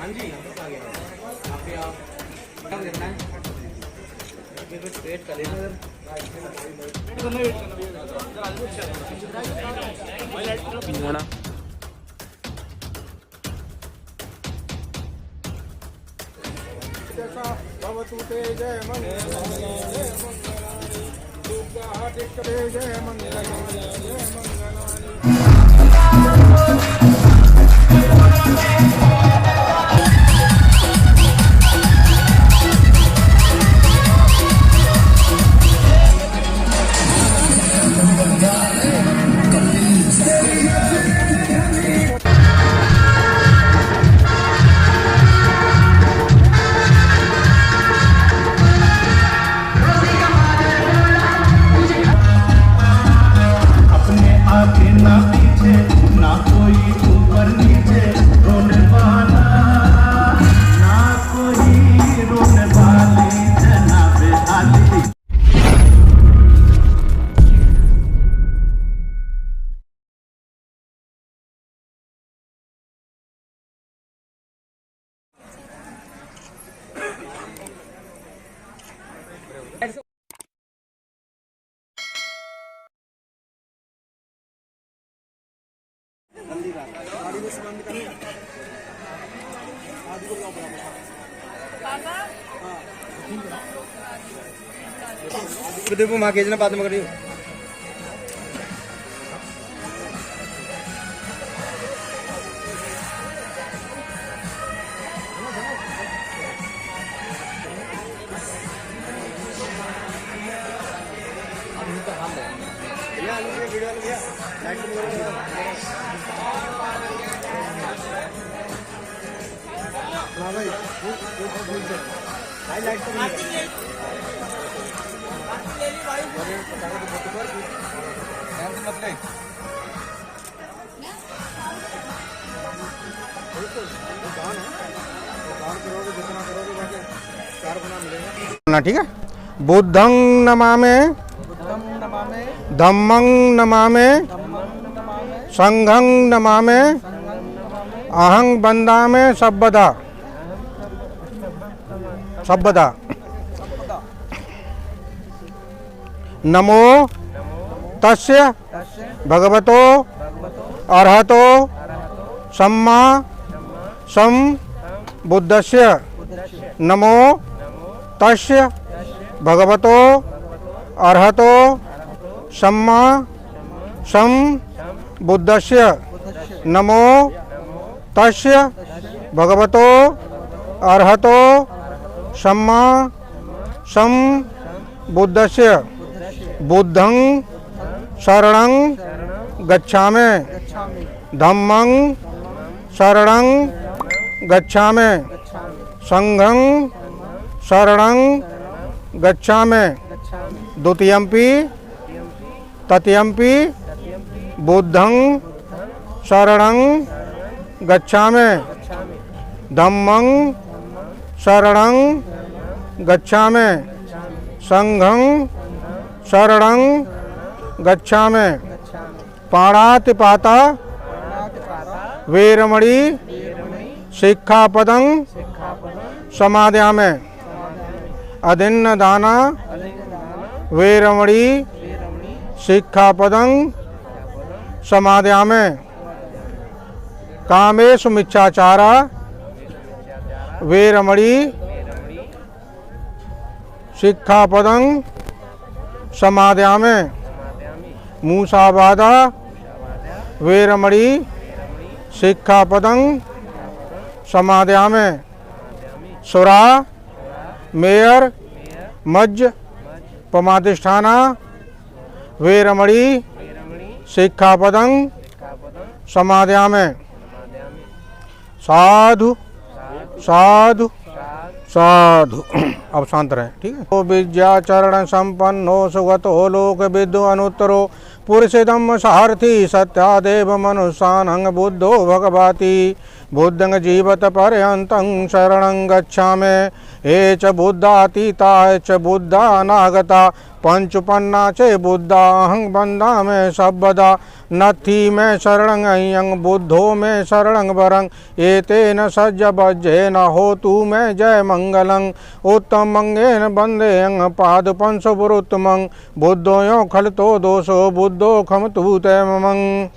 हाँ जी आ गया आपके आप क्या करना है वेट कर लेना इधर भवतु ते जय मंगल जय मंगलानि दुर्गा हटिष्टे जय मंगल जय ना पीछे ना कोई ऊपर नीचे रोने वाला ना कोई रोने वाली जना बेहाली देखो माँ केजना बात में करियो ठीक है। बुद्धं नमामि धम्मं नमामि संघं नमामि अहं वन्दामि सर्वदा सर्वदा। नमो तस्य भगवतो अरहतो सम्मा सम्बुद्धस्य। नमो तस्य भगवतो अरहतो सम्मा सम्बुद्धस्य। नमो तस्य भगवतो अरहतो सम्मा सम्बुद्धस्य। बुद्धं शरणं गच्छामि धम्मं शरणं गच्छामि संघं शरणं गच्छामि द्वितीयंपि तृतीयंपि बुद्धं शरणं गच्छामि धम्मं शरणं गच्छामि संघं शरणं गच्छामि। पाणातिपाता वेरमणि शिक्षापदं समादयामि। अदिन्नदाना वेरमणि शिक्षापदं समादयामि। कामेषु मिच्छाचारा वेरमणि शिक्षापदं समादयामि। मूसावादा वेरमणि शिक्षापदं समादयामि। सुरा मेयर मज्ज पमाधिष्ठाना वेरमणि शिक्षापदं समादयामि। साधु साधु साधु। अब शांत रहे, ठीक है। तो विद्याचरण संपन्नो सुगतो लोक विद्व अनुत्तरो पुरुषोत्तम सारथी सत्यादेव मनुष्यानंग बुद्धो भगवाति। बुद्धं जीवत पर्यन्तं शरणं गच्छामि ये च बुद्धातीता ये च बुद्धा अनागता पंचुपन्ना चे बुद्धा अहं बंदा में सबदा नथी में शरणं अयं बुद्धो में शरणं वरं एतेन सज्ज बज्जेन होतु में जय मंगलं उत्तम मंगेन बंदेयं पाद पंशपुरुत्तमं बुद्धोयो खलतो दोषो बुद्धो खमतु तैमं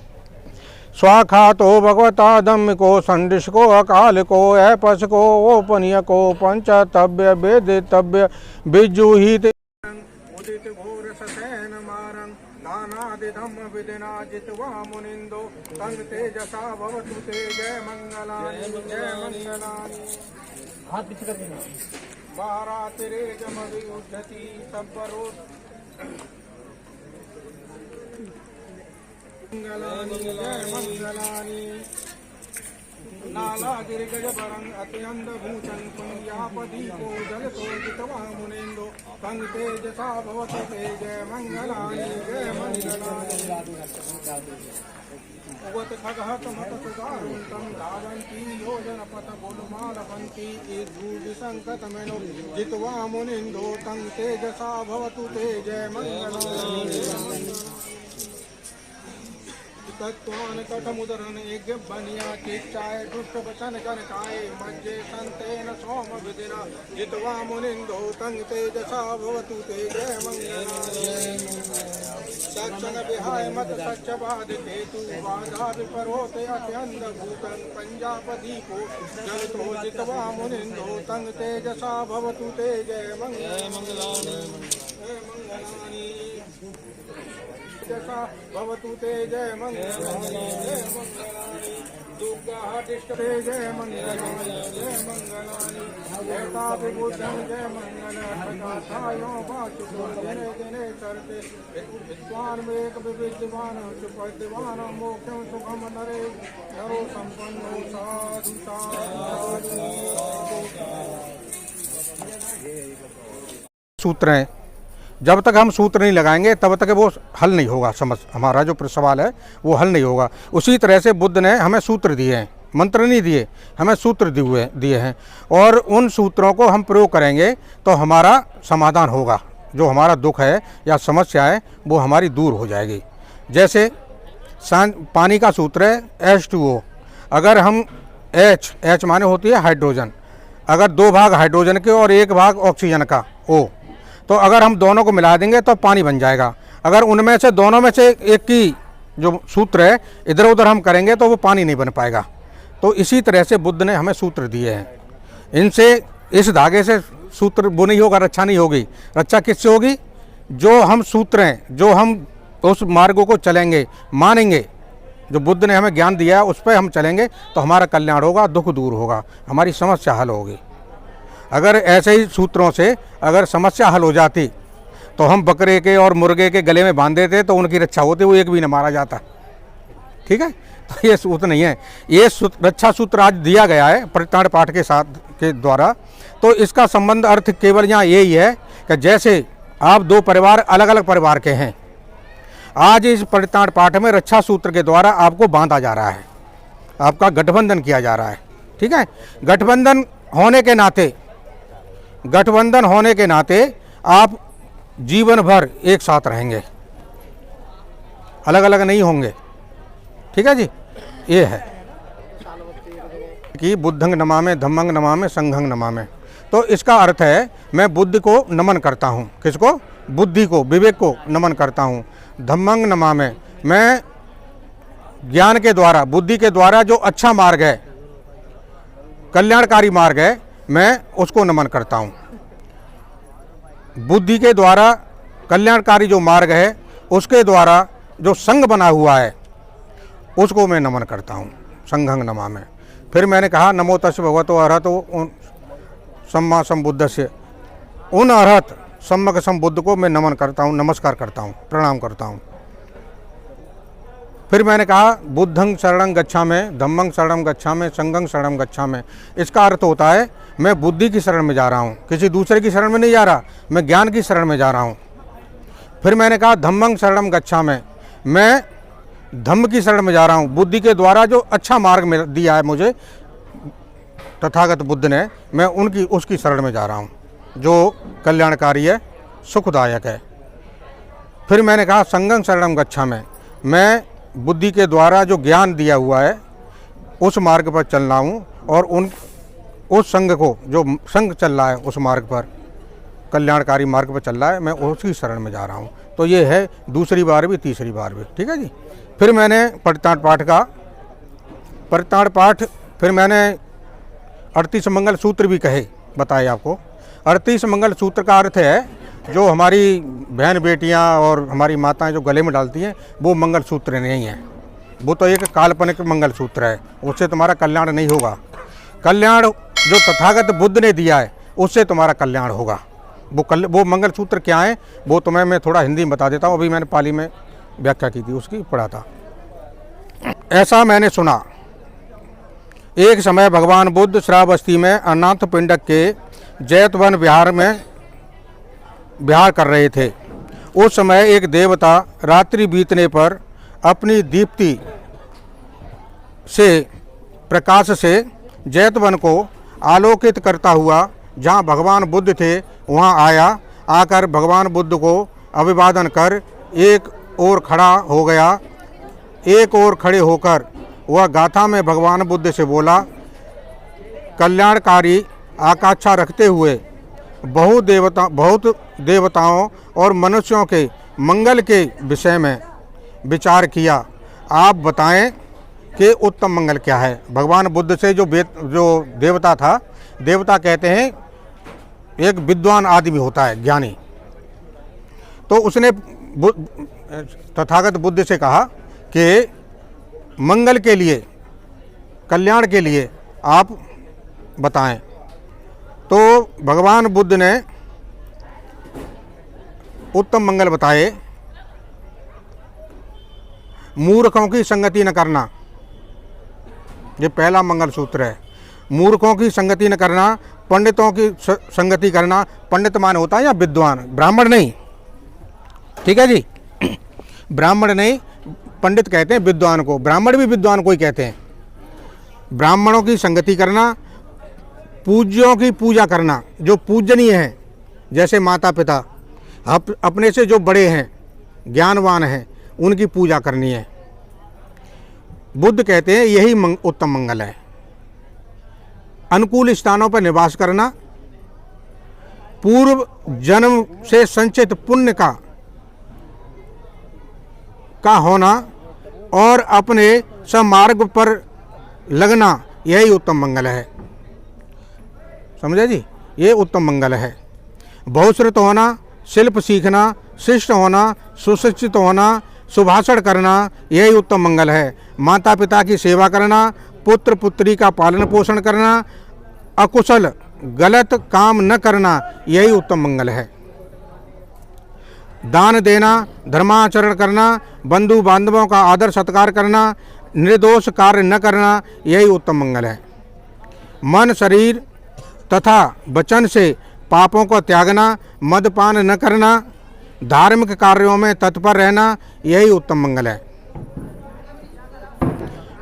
स्वाखातो भगवता धम्म को संडिश को अकाल को ऐपस को ओपनीय को पंचतव्य वेदितव्य विजुहित उदित घोर ससैन मारं दानादि धम्म विदिना जित्वा मुनिंदो तंग तेजसा भवतु ते जय मंगलानि हाथ पीछे कर देना। वारातिरेजमवियुध्यति सब्बरो मंगलानि जय मंगलानि नाला गिरिगज बरं अत्यंत भूषण पुण्यापदी को जल तो जितवा मुनेन्दो तंग तेजसा भवतु ते जय मंगलानि उगत खगहत मत सुदारुन्तं धावन्ति योजन पथ गोलमालपन्ति ईदृविसंकत मेनो जित्वा मुनिन्दो तंग तेजसा भवतु ते जय मंगलानि तत्वान कठमुदरन यज्ञ बनिया चिच्चाय दुष्ट वचन कनकाय मज्जे संतेन सोम विदिना जित्वा मुनिन्दो तंग तेजसा भवतु ते जय मंगलानि सत्संग विहाय मत सच्चवाद हेतु बाधा विपरोते अत्यंत भूतन पंजापदी को जल तो जित्वा मुनिन्दो तंग तेजसा भवतु ते जय मंगलानि जसा भवतु ते जय मंगलानि दुर्गाहटिष्ट ते जय मंगलानि एता विबुद्धं जय मंगलहरगाथायो वाचुको जने जने करते विद्वान वेक विविद्वान सुपद्वान मोक्षं सुखं नरे नरो संपन्नो साधु सूत्र हैं। जब तक हम सूत्र नहीं लगाएंगे तब तक वो हल नहीं होगा। समझ हमारा जो सवाल है वो हल नहीं होगा। उसी तरह से बुद्ध ने हमें सूत्र दिए हैं, मंत्र नहीं दिए, हमें सूत्र दिए हैं और उन सूत्रों को हम प्रयोग करेंगे तो हमारा समाधान होगा। जो हमारा दुख है या समस्या है वो हमारी दूर हो जाएगी। जैसे पानी का सूत्र है H2O। अगर हम H माने होती है हाइड्रोजन, अगर 2 भाग हाइड्रोजन के और 1 भाग ऑक्सीजन का O, तो अगर हम दोनों को मिला देंगे तो पानी बन जाएगा। अगर उनमें से दोनों में से एक की जो सूत्र है इधर उधर हम करेंगे तो वो पानी नहीं बन पाएगा। तो इसी तरह से बुद्ध ने हमें सूत्र दिए हैं। इनसे इस धागे से सूत्र वो नहीं होगा, रक्षा नहीं होगी। रक्षा किससे होगी? जो हम सूत्र हैं, जो हम उस मार्गों को चलेंगे, मानेंगे, जो बुद्ध ने हमें ज्ञान दिया है उस पर हम चलेंगे तो हमारा कल्याण होगा, दुख दूर होगा, हमारी समस्या हल होगी। अगर ऐसे ही सूत्रों से अगर समस्या हल हो जाती तो हम बकरे के और मुर्गे के गले में बांध देते तो उनकी रक्षा होती, वो एक भी न मारा जाता। ठीक है, तो ये सूत्र नहीं है। ये रक्षा सूत्र आज दिया गया है परित्राण पाठ के साथ के द्वारा। तो इसका संबंध अर्थ केवल यहाँ यही है कि जैसे आप 2 परिवार अलग अलग परिवार के हैं, आज इस परित्राण पाठ में रक्षा सूत्र के द्वारा आपको बांधा जा रहा है, आपका गठबंधन किया जा रहा है। ठीक है, गठबंधन होने के नाते आप जीवन भर एक साथ रहेंगे, अलग अलग नहीं होंगे। ठीक है जी, ये है कि बुद्धंग नमामि धम्मंग नमामि संघंग नमामि। तो इसका अर्थ है मैं बुद्ध को नमन करता हूँ। किसको? बुद्धि को, विवेक को नमन करता हूँ। धम्मंग नमामि, मैं ज्ञान के द्वारा, बुद्धि के द्वारा जो अच्छा मार्ग है, कल्याणकारी मार्ग है, मैं उसको नमन करता हूँ। बुद्धि के द्वारा कल्याणकारी जो मार्ग है उसके द्वारा जो संघ बना हुआ है उसको मैं नमन करता हूँ। संघंग नमामि। फिर मैंने कहा नमो तस् भगवतो अरहतो सम्मा संबुद्धस्य, उन अरहत सम्मक संबुद्ध को मैं नमन करता हूँ, नमस्कार करता हूँ, प्रणाम करता हूँ। फिर मैंने कहा बुद्धं शरणं गच्छामि, धम्मं शरणं गच्छामि, संघं शरणं गच्छामि। इसका अर्थ होता है मैं बुद्धि की शरण में जा रहा हूँ, किसी दूसरे की शरण में नहीं जा रहा, मैं ज्ञान की शरण में जा रहा हूँ। फिर मैंने कहा धम्मं शरणं गच्छामि, मैं धम्म की शरण में जा रहा हूँ। बुद्धि के द्वारा जो अच्छा मार्ग दिया है मुझे, तथागत बुद्ध ने, मैं उसकी शरण में जा रहा हूँ जो कल्याणकारी है, सुखदायक है। फिर मैंने कहा संगं शरणं गच्छामि, मैं बुद्धि के द्वारा जो ज्ञान दिया हुआ है उस मार्ग पर चल रहा हूँ, और उस संघ को, जो संघ चल रहा है उस मार्ग पर, कल्याणकारी मार्ग पर चल रहा है, मैं उसकी शरण में जा रहा हूँ। तो ये है दूसरी बार भी, तीसरी बार भी, ठीक है जी। फिर मैंने परिताण पाठ फिर मैंने 38 मंगल सूत्र भी कहे, बताए आपको। 38 मंगल सूत्र का अर्थ है जो हमारी बहन बेटियां और हमारी माताएं जो गले में डालती हैं, वो मंगल सूत्र नहीं है, वो तो एक काल्पनिक मंगल सूत्र है, उससे तुम्हारा कल्याण नहीं होगा। कल्याण जो तथागत बुद्ध ने दिया है उससे तुम्हारा कल्याण होगा। वो मंगल सूत्र क्या है वो तुम्हें मैं थोड़ा हिंदी में बता देता हूँ। अभी मैंने पाली में व्याख्या की थी, उसकी पढ़ा था। ऐसा मैंने सुना, एक समय भगवान बुद्ध श्रावस्ती में अनाथ पिंडक के जैतवन विहार कर रहे थे। उस समय एक देवता रात्रि बीतने पर अपनी दीप्ति से, प्रकाश से जैतवन को आलोकित करता हुआ जहाँ भगवान बुद्ध थे वहाँ आया। आकर भगवान बुद्ध को अभिवादन कर एक ओर खड़ा हो गया। एक ओर खड़े होकर वह गाथा में भगवान बुद्ध से बोला, कल्याणकारी आकांक्षा रखते हुए बहुत देवताओं और मनुष्यों के मंगल के विषय में विचार किया। आप बताएं कि उत्तम मंगल क्या है। भगवान बुद्ध से जो देवता था, देवता कहते हैं एक विद्वान आदमी होता है, ज्ञानी। तो उसने तथागत बुद्ध से कहा कि मंगल के लिए, कल्याण के लिए आप बताएं। तो भगवान बुद्ध ने उत्तम मंगल बताए। मूर्खों की संगति न करना, ये पहला मंगल सूत्र है। मूर्खों की संगति न करना, पंडितों की संगति करना। पंडित मान होता है या विद्वान, ब्राह्मण नहीं, ठीक है जी। ब्राह्मण नहीं, पंडित कहते हैं विद्वान को, ब्राह्मण भी विद्वान को ही कहते हैं। ब्राह्मणों की संगति करना, पूज्यों की पूजा करना, जो पूजनीय हैं, जैसे माता पिता, अपने से जो बड़े हैं, ज्ञानवान हैं, उनकी पूजा करनी है। बुद्ध कहते हैं यही उत्तम मंगल है। अनुकूल स्थानों पर निवास करना, पूर्व जन्म से संचित पुण्य का होना और अपने समार्ग पर लगना, यही उत्तम मंगल है। समझे जी, ये उत्तम मंगल है। बहुश्रुत होना, शिल्प सीखना, शिष्ट होना, सुशिक्षित होना, सुभाषण करना, यही उत्तम मंगल है। माता पिता की सेवा करना, पुत्र पुत्री का पालन पोषण करना, अकुशल गलत काम न करना, यही उत्तम मंगल है। दान देना, धर्माचरण करना, बंधु बांधवों का आदर सत्कार करना, निर्दोष कार्य न करना, यही उत्तम मंगल है। मन, शरीर तथा वचन से पापों को त्यागना, मदपान न करना, धार्मिक कार्यों में तत्पर रहना, यही उत्तम मंगल है।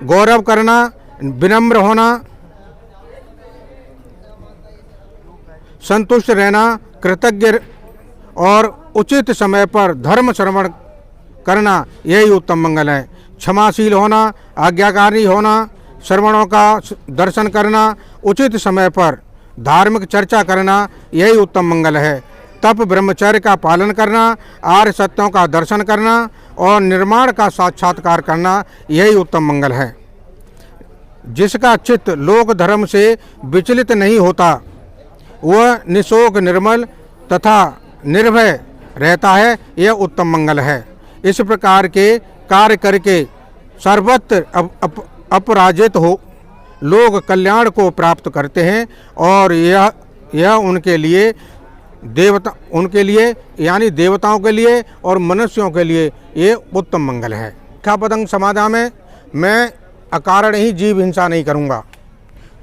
गौरव करना, विनम्र होना, संतुष्ट रहना, कृतज्ञ और उचित समय पर धर्म श्रवण करना, यही उत्तम मंगल है। क्षमाशील होना, आज्ञाकारी होना, श्रवणों का दर्शन करना, उचित समय पर धार्मिक चर्चा करना, यही उत्तम मंगल है। तप ब्रह्मचर्य का पालन करना, आर्य सत्यों का दर्शन करना और निर्माण का साक्षात्कार करना, यही उत्तम मंगल है। जिसका चित्त लोक धर्म से विचलित नहीं होता, वह निशोक निर्मल तथा निर्भय रहता है, यह उत्तम मंगल है। इस प्रकार के कार्य करके सर्वत्र अपराजित हो लोग कल्याण को प्राप्त करते हैं और यह उनके लिए यानी देवताओं के लिए और मनुष्यों के लिए ये उत्तम मंगल है। शिक्षापदं समादाय, मैं अकारण ही जीव हिंसा नहीं करूँगा।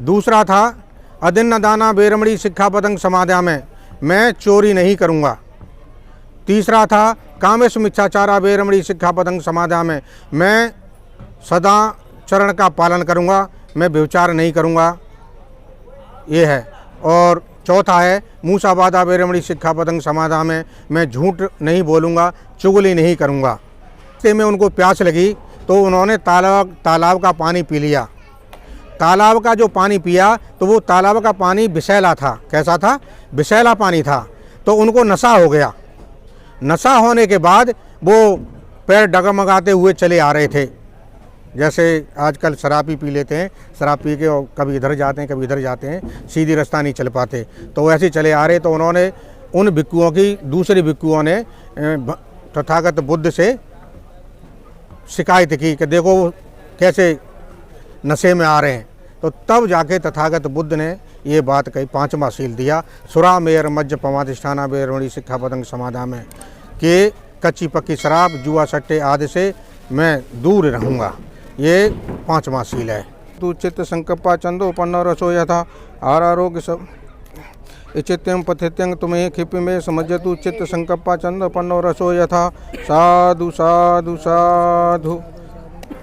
दूसरा था अदिन्न दाना बेरमणी शिक्षापदं समादाय, मैं चोरी नहीं करूँगा। तीसरा था कामेश मिच्छाचारा बेरमणी शिक्षापदं समादाय, मैं सदाचरण का पालन करूँगा, मैं व्यभिचार नहीं करूँगा। ये है। और चौथा है मूसावादा वेरमणि सिक्खापदं समादा में मैं झूठ नहीं बोलूँगा, चुगली नहीं करूँगा। रास्ते में उनको प्यास लगी तो उन्होंने तालाब का पानी पी लिया। तालाब का जो पानी पिया तो वो तालाब का पानी विषैला था। कैसा था? विषैला पानी था। तो उनको नशा हो गया। नशा होने के बाद वो पैर डगमगाते हुए चले आ रहे थे। जैसे आजकल शराबी पी लेते हैं, शराब पी के और कभी इधर जाते हैं कभी इधर जाते हैं, सीधी रास्ता नहीं चल पाते। तो वैसे ही चले आ रहे। तो उन्होंने उन भिक्षुओं की, दूसरे भिक्षुओं ने तथागत बुद्ध से शिकायत की कि देखो वो कैसे नशे में आ रहे हैं। तो तब जाके तथागत बुद्ध ने ये बात कही, 5वां सील दिया, सुरा मेयर मज्ज पमाधिष्ठाना वेरमणि सिक्खापदं समादा में, कि कच्ची पक्की शराब, जुआ सट्टे आदि से मैं दूर रहूँगा। ये 5वां सील है। तू चित्त संकप्पा चंदो पन्नो रसो यथा आरोग्य सब इचित्यं पथित्यं तुम्हें खिप में समझ तू चित्त संकप्पा चंदो पन्नो रसो यथा। साधु साधु साधु।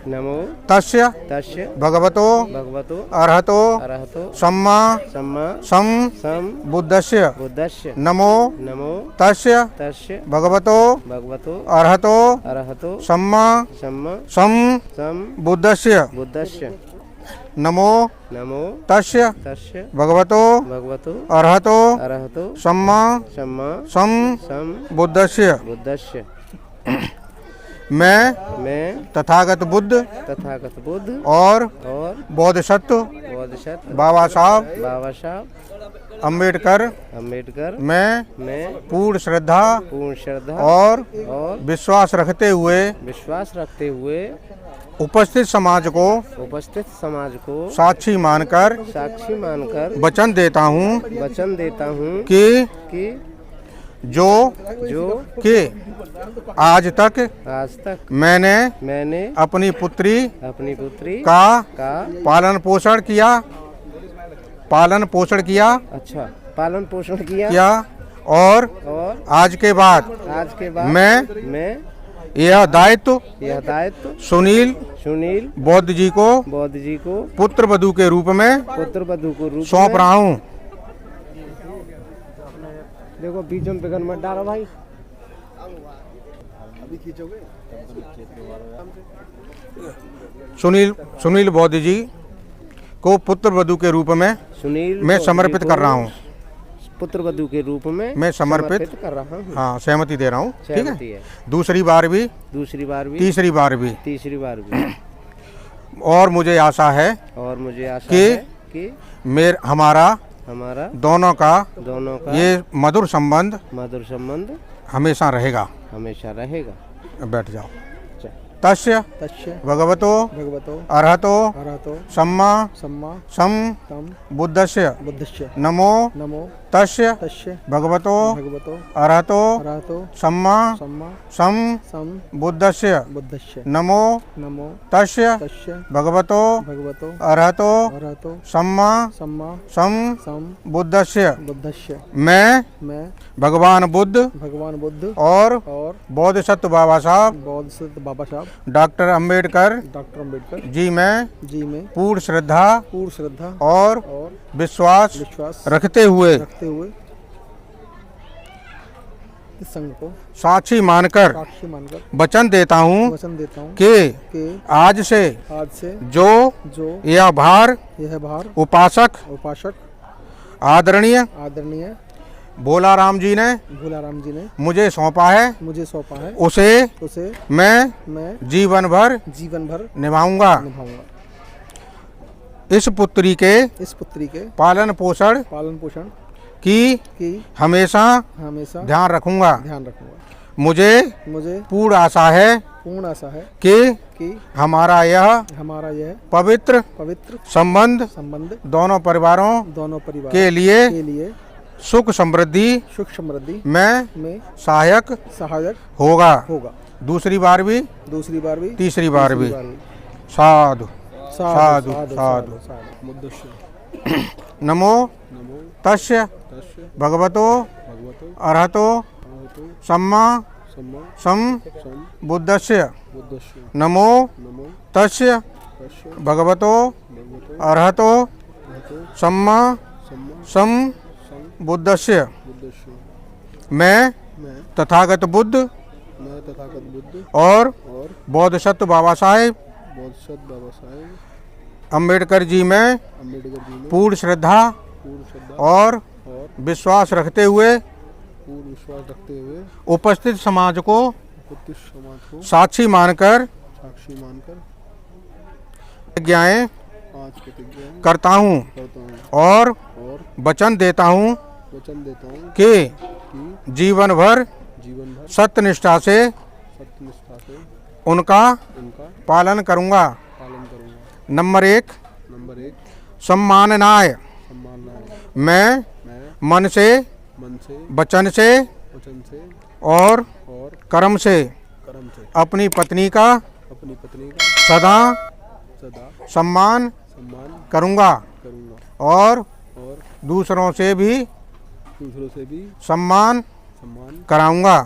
नमो तस्य तस्य भगवतो भगवतो अरहतो अरहतो सम्मा सम्मा सम सम बुद्धस्य बुद्धस्य नमो नमो तस्य तस्य भगवतो भगवतो अरहतो अरहतो सम्मा सम्मा सम सम बुद्धस्य बुद्धस्य नमो नमो तस्य तस्य भगवतो भगवतो अरहतो अरहतो सम्मा सम्मा सम सम बुद्धस्य। बुद्धस्य। मैं तथागत बुद्ध तथागत बुद्ध और बोधिसत्व बोधिसत्व बाबा साहब अम्बेडकर मैं पूर्ण श्रद्धा और विश्वास रखते हुए उपस्थित समाज को साक्षी मानकर वचन देता हूँ कि जो कि आज तक मैंने अपनी पुत्री का पालन पोषण किया अच्छा पालन पोषण किया और आज के बाद मैं यह दायित्व सुनील बौद्ध जी को पुत्र वधू के रूप में सौंप रहा हूँ। देखो बीच में पिघन मत डालो भाई। अभी खींचोगे सुनील बौद्ध जी को पुत्र वधू के रूप में मैं समर्पित कर रहा हूँ। पुत्र वधू के रूप में मैं समर्पित कर रहा हूँ। हाँ, सहमति दे रहा हूँ। ठीक है। दूसरी बार भी तीसरी बार भी और मुझे आशा है कि हमारा दोनों का ये मधुर संबंध हमेशा रहेगा। बैठ जाओ। तस्य भगवतो अरहतो सम्मा सम बुद्धस्य नमो तस्य भगवतो अरहतो सम्मा सम बुद्धस्य नमो तस्य भगवतो अरहतो सम्मा सम बुद्धस्य। मैं भगवान बुद्ध और बोधिसत्व बाबा साहब डॉक्टर अंबेडकर जी में पूर्ण श्रद्धा और विश्वास रखते हुए इस संघ को साक्षी मानकर वचन देता हूँ कि आज से जो यह भार उपासक आदरणीय भोला राम जी ने मुझे सौंपा है उसे मैं जीवन भर निभाऊंगा। इस पुत्री के पालन पोषण की हमेशा ध्यान रखूंगा। मुझे पूर्ण आशा है कि हमारा यह पवित्र संबंध दोनों परिवारों के लिए सुख समृद्धि में सहायक होगा। दूसरी बार भी तीसरी बार भी। साधु साधु साधु। नमो तस्य भगवतो अरहतो सम्मा सम बुद्धस्य नमो तस्य भगवतो अरहतो सम्मा सम बुद्धस्य मैं तथागत बुद्ध और बोधिसत्व बाबा साहेब अम्बेडकर जी में पूर्ण श्रद्धा और विश्वास रखते हुए उपस्थित समाज को साक्षी मानकर प्रतिज्ञाएं करता हूँ और वचन देता हूँ कि जीवन भर सत्यनिष्ठा से उनका पालन करूँगा। नंबर 1 सम्माननाय मैं मन से वचन से और कर्म से अपनी पत्नी का सदा सम्मान करूँगा और दूसरों से भी सम्मान कराऊंगा।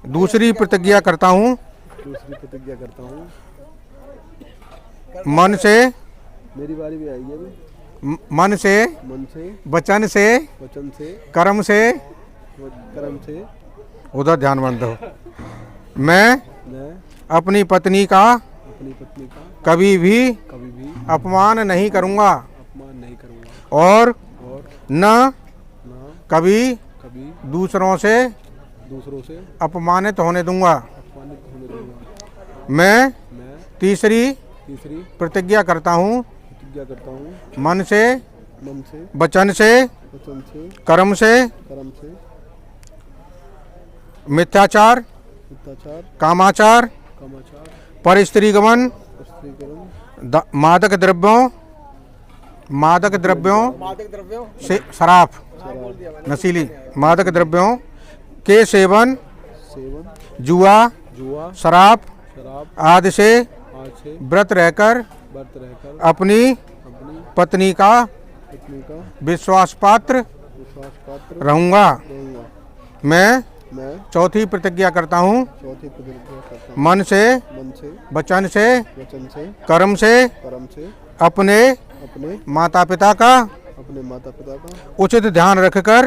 दूसरी प्रतिज्ञा करता हूँ मन से मेरी बारी भी आई है अभी। मन से वचन से कर्म से उधर ध्यानवंत हो। मैं अपनी पत्नी का कभी भी अपमान नहीं करूँगा और न कभी दूसरों से अपमानित होने दूंगा। मैं तीसरी प्रतिज्ञा करता हूँ मन से वचन से कर्म से मिथ्याचार कामाचार परिस्त्रीगमन मादक द्रव्यों से शराब नशीली मादक द्रव्यों के सेवन जुआ शराब आदि से व्रत रहकर अपनी पत्नी का विश्वास पात्र रहूँगा। मैं चौथी प्रतिज्ञा करता हूँ मन से वचन से कर्म से अपने माता पिता का उचित ध्यान रखकर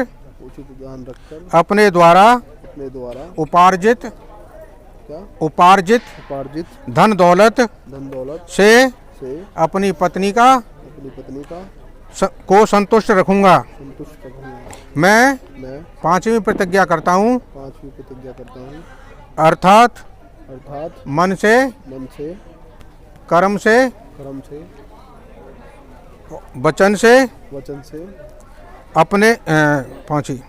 अपने द्वारा उपार्जित धन दौलत से अपनी पत्नी को संतुष्ट रखूंगा। मैं पांचवी प्रतिज्ञा करता हूँ अर्थात मन से कर्म से वचन से अपने पांचवी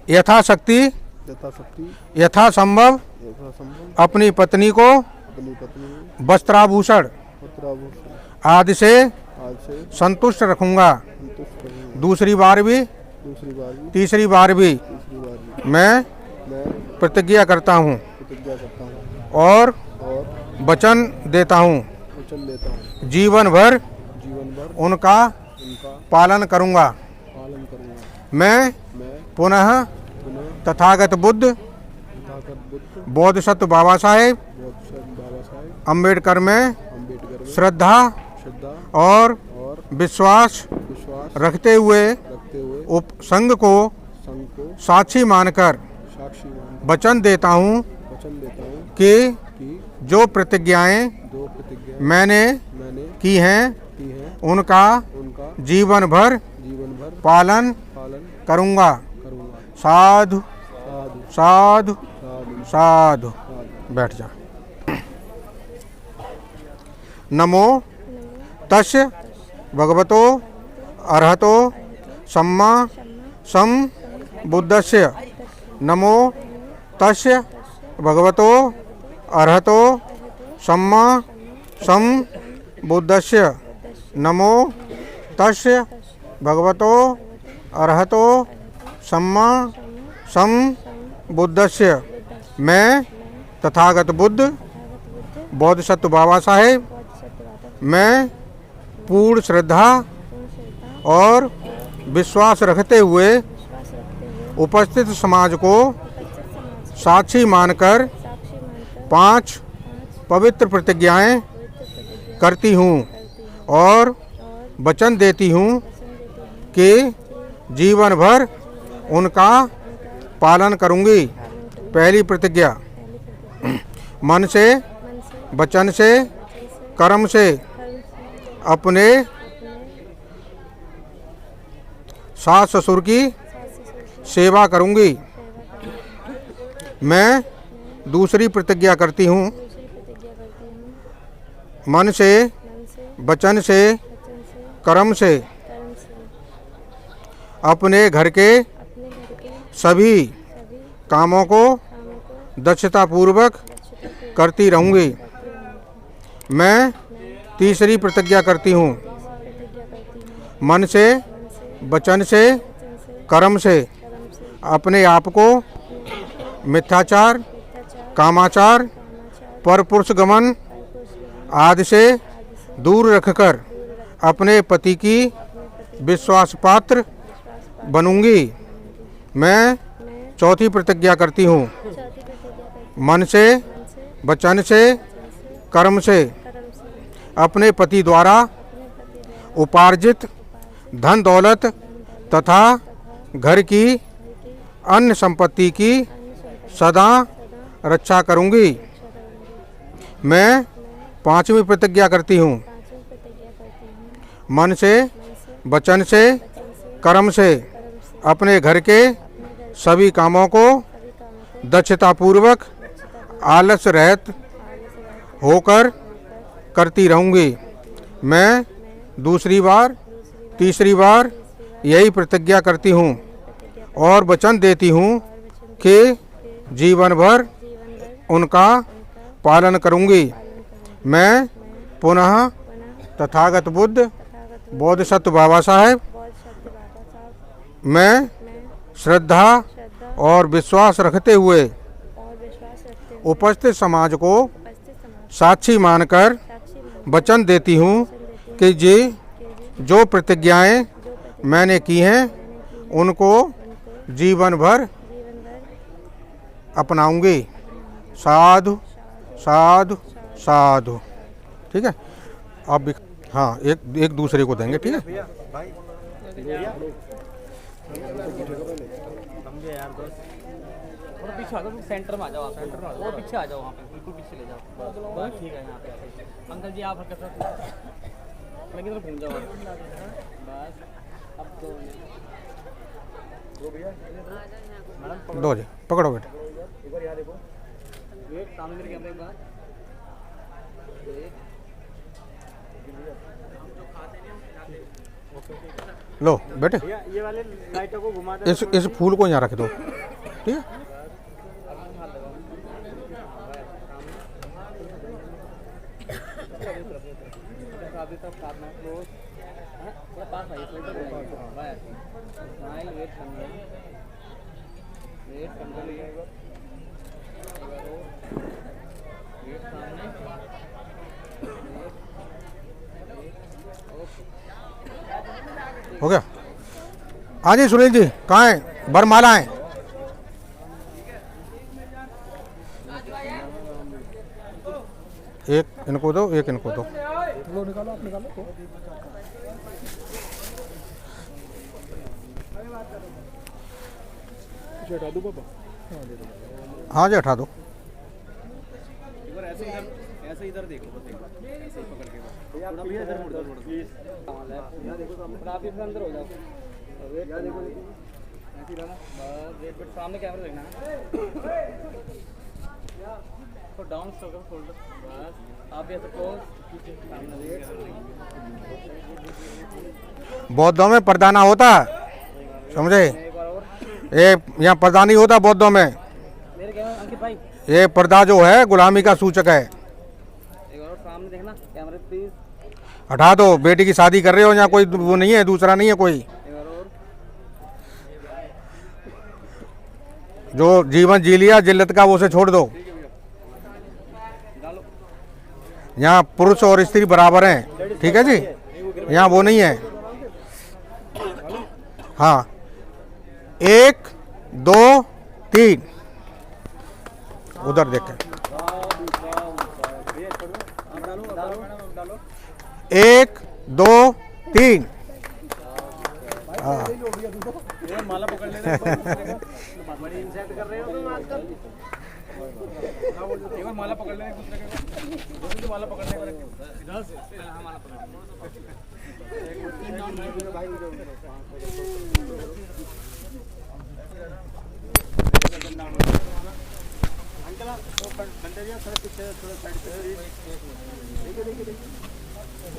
यथाशक्ति यथासंभव अपनी पत्नी को वस्त्राभूषण आदि से संतुष्ट रखूंगा। दूसरी बार भी तीसरी बार भी मैं प्रतिज्ञा करता हूँ और वचन देता हूँ जीवन भर उनका पालन करूँगा। मैं पुनः तथागत बुद्ध बोधिसत्व बाबा साहेब अम्बेडकर में श्रद्धा और विश्वास रखते हुए संघ को साक्षी मानकर वचन देता हूँ कि जो प्रतिज्ञाएं मैंने की हैं उनका जीवन भर पालन करूँगा। साधु साधु साधु। बैठ जा। नमो तस्य भगवतो अरहतो सम्मा बुद्धस्य। नमो तस्य भगवतो अरहतो सम्मा बुद्धस्य। नमो तस्य भगवतो अरहतो सम्मा बुद्धस्य। मैं तथागत बुद्ध बोधिसत्व बाबा साहेब मैं पूर्ण श्रद्धा और विश्वास रखते हुए उपस्थित समाज को साक्षी मानकर 5 पवित्र प्रतिज्ञाएं करती हूँ और वचन देती हूँ कि जीवन भर उनका पालन करूंगी। पहली प्रतिज्ञा, मन से, वचन से, कर्म से अपने सास ससुर की सेवा करूंगी। मैं दूसरी प्रतिज्ञा करती हूँ, मन से, वचन से, कर्म से अपने घर के सभी कामों को दक्षतापूर्वक करती रहूंगी। मैं तीसरी प्रतिज्ञा करती हूँ, मन से, वचन से, कर्म से अपने आप को मिथ्याचार, कामाचार, परपुरुष गमन आदि से दूर रखकर अपने पति की विश्वास पात्र बनूंगी। मैं चौथी प्रतिज्ञा करती हूँ, मन से, वचन से, कर्म से अपने पति द्वारा उपार्जित धन दौलत तथा घर की अन्य संपत्ति की सदा रक्षा करूंगी। मैं पांचवी प्रतिज्ञा करती हूँ, मन से, वचन से, कर्म से अपने घर के सभी कामों को दक्षतापूर्वक आलस्य रहित होकर करती रहूंगी। मैं दूसरी बार, तीसरी बार यही प्रतिज्ञा करती हूँ और वचन देती हूँ कि जीवन भर उनका पालन करूंगी। मैं पुनः तथागत बुद्ध बोधिसत्व बाबा साहेब, मैं श्रद्धा और विश्वास रखते हुए उपस्थित समाज को साक्षी मानकर वचन देती हूँ कि जो प्रतिज्ञाएं मैंने की हैं उनको जीवन भर अपनाऊंगी। साधु साधु साधु। ठीक है, आप भी हाँ एक दूसरे को देंगे। ठीक है, थोड़ा पीछे आ जाओ, सेंटर में आ जाओ, सेंटर में आ जाओ, पीछे आ जाओ, वहाँ पे बिल्कुल पीछे ले जाओ। बस ठीक है, यहाँ पे अंकल जी आप हरकत लेकिन तो घूम जाओ बस। अब दो जी पकड़ो बेटे। एक बार यहाँ देखो, एक सामने मेरे कैमरे के पास लो बेटे, ये वाले लाइटों को घुमा दो। इस फूल को यहाँ रख दो। ठीक है, हो गया। हाँ जी सुनील जी, कहाँ हैं बरमालाएं? एक इनको दो, एक इनको दो। लो निकालो, आप निकालो तो। हटा दो पापा। हाँ जी हटा दो। ऐसे इधर देखो, बस ऐसे ही पकड़ के थोड़ा भैया इधर मुड़ दो प्लीज। यहां देखो सामने, आप इधर अंदर हो जाओ। यहां देखो, ऐसे ही रहना बस। वेट वेट, सामने कैमरा देखना तो डाउन शोल्डर बस। आप ऐसे क्लोज सामने देखिए। बौद्धों में प्रदाना होता है, समझे? ये यहाँ पर्दा नहीं होता बौद्धों में। मेरे कैमरा अंकित भाई, ये पर्दा जो है गुलामी का सूचक है। एक और सामने देखना कैमरे प्लीज। हटा दो, बेटी की शादी कर रहे हो, यहाँ कोई वो नहीं है, दूसरा नहीं है कोई। एक और जो जीवन जी लिया जिल्लत का वो से छोड़ दो। डालो। यहाँ पुरुष और स्त्री बराबर हैं, ठीक है जी, यहाँ वो नहीं है। हाँ, 1 2 3 उधर देखें। 1 2 3 हाँ ये माला पकड़ लेना बड़ी इंसल्ट कर रहे हो तुम आजकल एक बार माला पकड़ लेना एक दूसरे के को माला पकड़ने का इधर से हां माला पकड़ अंकल वो कंटेरिया थोड़ा पीछे थोड़ा साइड पे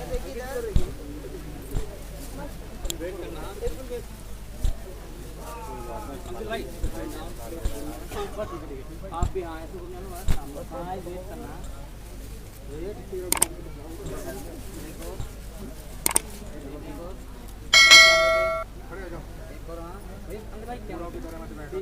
देखिए वेट करना अंकल भाई आप भी हाँ ऐसे बोलना हाँ वेट करना वेट देखो खड़े हो जाओ एक और हाँ अंकल भाई कैमरा